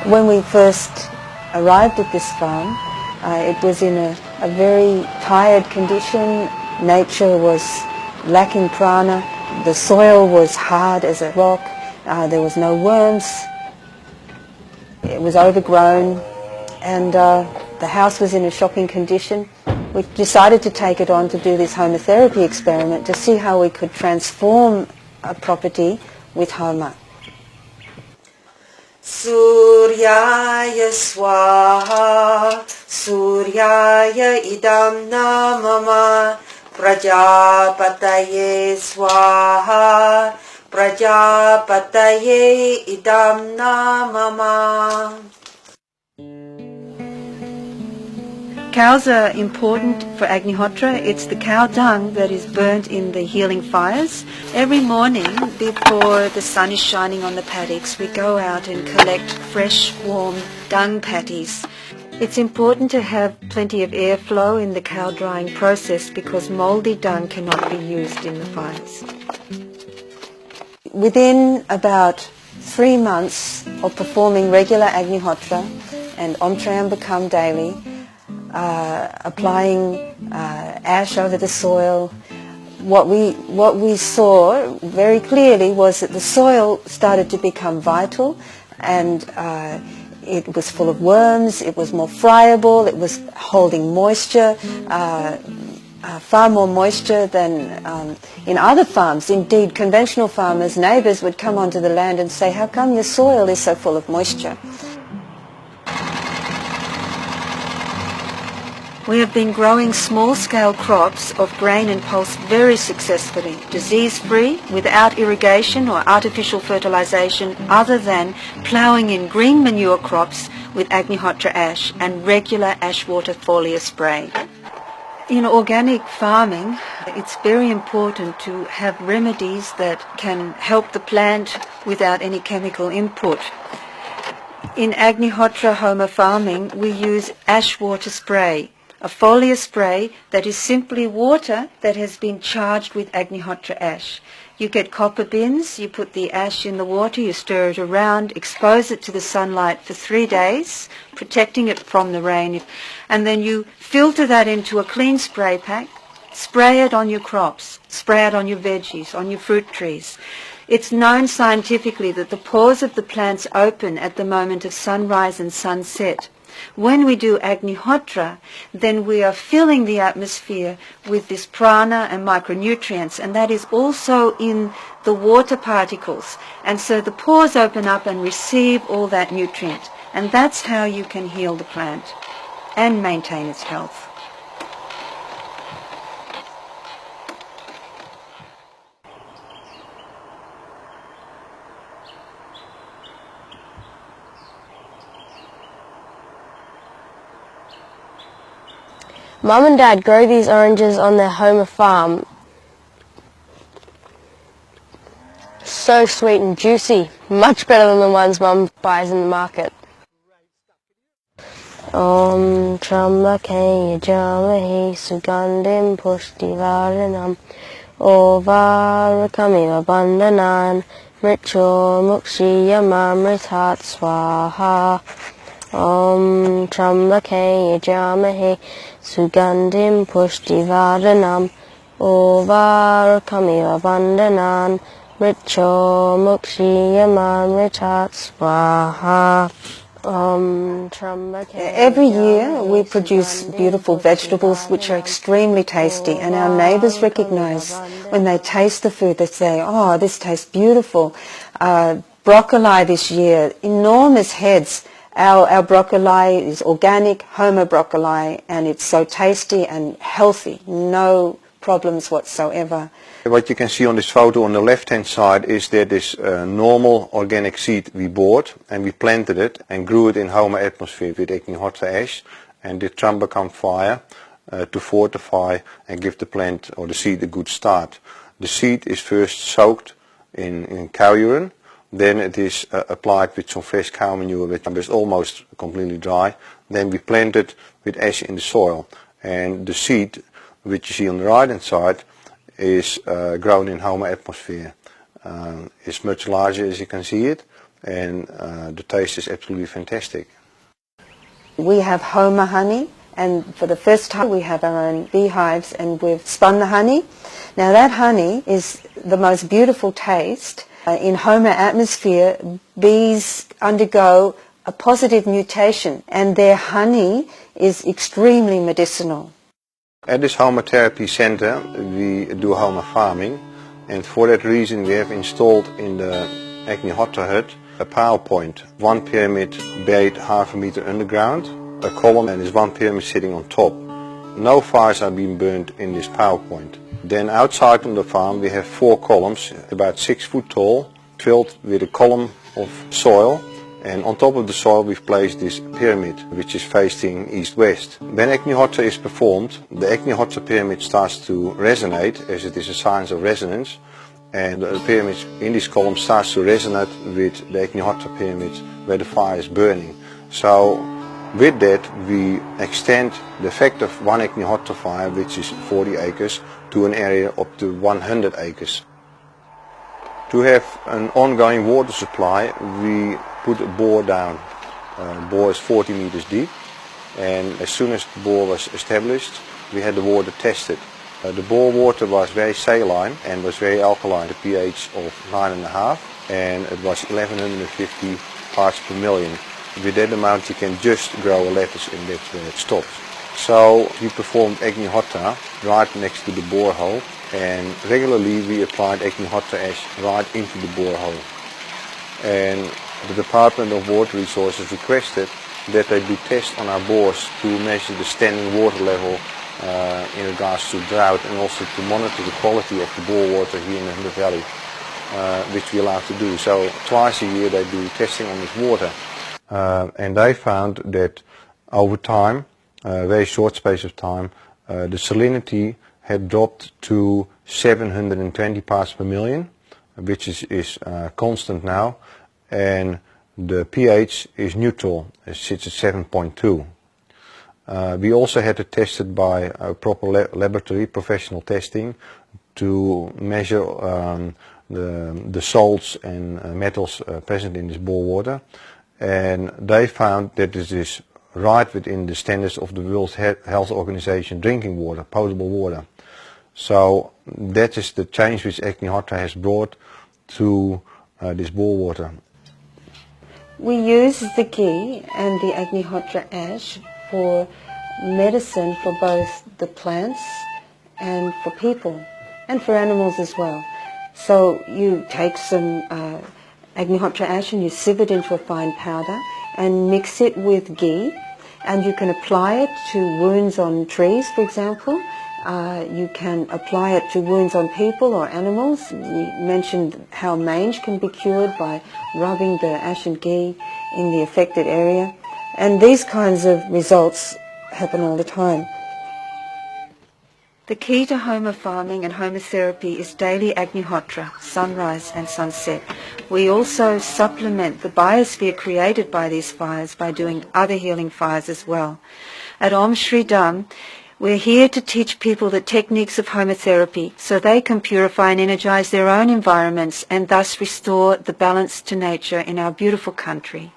When we first arrived at this farm, it was in a very tired condition. Nature was lacking prana. The soil was hard as a rock. There was no worms. It was overgrown, and the house was in a shocking condition. We decided to take it on to do this homotherapy experiment to see how we could transform a property with homa. Suryaya swaha, Suryaya idam namama, Prajapataye swaha, Prajapataye idam namama. Cows are important for Agnihotra. It's the cow dung that is burnt in the healing fires. Every morning before the sun is shining on the paddocks, we go out and collect fresh, warm dung patties. It's important to have plenty of airflow in the cow drying process because mouldy dung cannot be used in the fires. Within about 3 months of performing regular Agnihotra and Om Triambakam daily, applying ash over the soil, what we saw very clearly was that the soil started to become vital, and it was full of worms, it was more friable, it was holding moisture, far more moisture than in other farms. Indeed, conventional farmers, neighbours would come onto the land and say, "How come your soil is so full of moisture?" We have been growing small-scale crops of grain and pulse very successfully, disease-free, without irrigation or artificial fertilization, other than ploughing in green manure crops with Agnihotra ash and regular ash water foliar spray. In organic farming, it's very important to have remedies that can help the plant without any chemical input. In Agnihotra Homa farming, we use ash water spray, a foliar spray that is simply water that has been charged with Agnihotra ash. You get copper bins, you put the ash in the water, you stir it around, expose it to the sunlight for 3 days, protecting it from the rain, and then you filter that into a clean spray pack, spray it on your crops, spray it on your veggies, on your fruit trees. It's known scientifically that the pores of the plants open at the moment of sunrise and sunset. When we do Agnihotra, then we are filling the atmosphere with this prana and micronutrients, and that is also in the water particles. And so the pores open up and receive all that nutrient. And that's how you can heal the plant and maintain its health. Mum and Dad grow these oranges on their Homa farm. So sweet and juicy, much better than the ones Mum buys in the market. Om Trambake Yajamahe Sugandim Pushtivaranam Ovarakamiva Bandhanan Mricho Mukshiyamamritat Swaha. Om Trambake Yajamahe Sugandim Pushtivaranam Ovarakamiva Bandhanan Mricho Mukshiyamamritat Swaha. Every year we produce beautiful vegetables which are extremely tasty, and our neighbours recognise when they taste the food. They say, "Oh, this tastes beautiful." Broccoli this year, enormous heads. Our broccoli is organic, Homa broccoli, and it's so tasty and healthy. No problems whatsoever. What you can see on this photo on the left-hand side is that this normal organic seed we bought, and we planted it and grew it in Homa atmosphere with Agnihotra ash and did Trambakam fire to fortify and give the plant or the seed a good start. The seed is first soaked in cow urine, then it is applied with some fresh cow manure which is almost completely dry. Then we plant it with ash in the soil, and the seed which you see on the right hand side is grown in Homa atmosphere. It's much larger, as you can see it, and the taste is absolutely fantastic. We have Homa honey, and for the first time we have our own beehives, and we've spun the honey. Now that honey is the most beautiful taste. In Homa atmosphere, bees undergo a positive mutation, and their honey is extremely medicinal. At this Homa Therapy Center we do Homa farming, and for that reason we have installed in the Acne Hotter hut a power point. One pyramid buried half a meter underground, a column, and there's one pyramid sitting on top. No fires are being burned in this power point. Then outside on the farm we have 4 columns, about 6 foot tall, filled with a column of soil, and on top of the soil we've placed this pyramid which is facing east-west. When Acne Hotter is performed, the Acne Hotter pyramid starts to resonate, as it is a science of resonance, and the pyramid in this column starts to resonate with the Acne Hotter pyramid where the fire is burning. So with that we extend the effect of one Acne Hotter fire, which is 40 acres, to an area up to 100 acres. To have an ongoing water supply we put a bore down. The bore is 40 meters deep, and as soon as the bore was established we had the water tested. The bore water was very saline and was very alkaline, the pH of 9.5, and it was 1150 parts per million. With that amount you can just grow a lettuce, and that's where it stops. So we performed Acne Hotter right next to the borehole, and regularly we applied Acne Hotter ash right into the borehole. And the Department of Water Resources requested that they do tests on our bores to measure the standing water level in regards to drought, and also to monitor the quality of the bore water here in the Hunter Valley, which we allow to do. So twice a year they do testing on this water, and they found that over time, a very short space of time, the salinity had dropped to 720 parts per million, which is constant now, and the pH is neutral, it sits at 7.2. We also had it tested by a proper laboratory, professional testing, to measure the salts and metals present in this bore water, and they found that this is right within the standards of the World Health Organization drinking water, potable water. So that is the change which Acne Hotter has brought to this bore water. We use the ghee and the Acne Hotter ash for medicine for both the plants and for people, and for animals as well. So you take some Acne Hotter ash and you sieve it into a fine powder and mix it with ghee, and you can apply it to wounds on trees, for example. You can apply it to wounds on people or animals. We mentioned how mange can be cured by rubbing the ash and ghee in the affected area, and these kinds of results happen all the time. The key to Homa farming and Homa therapy is daily Acne Hotter, sunrise and sunset. We also supplement the biosphere created by these fires by doing other healing fires as well. At Om Shri Dham, we're here to teach people the techniques of Homa therapy so they can purify and energize their own environments and thus restore the balance to nature in our beautiful country.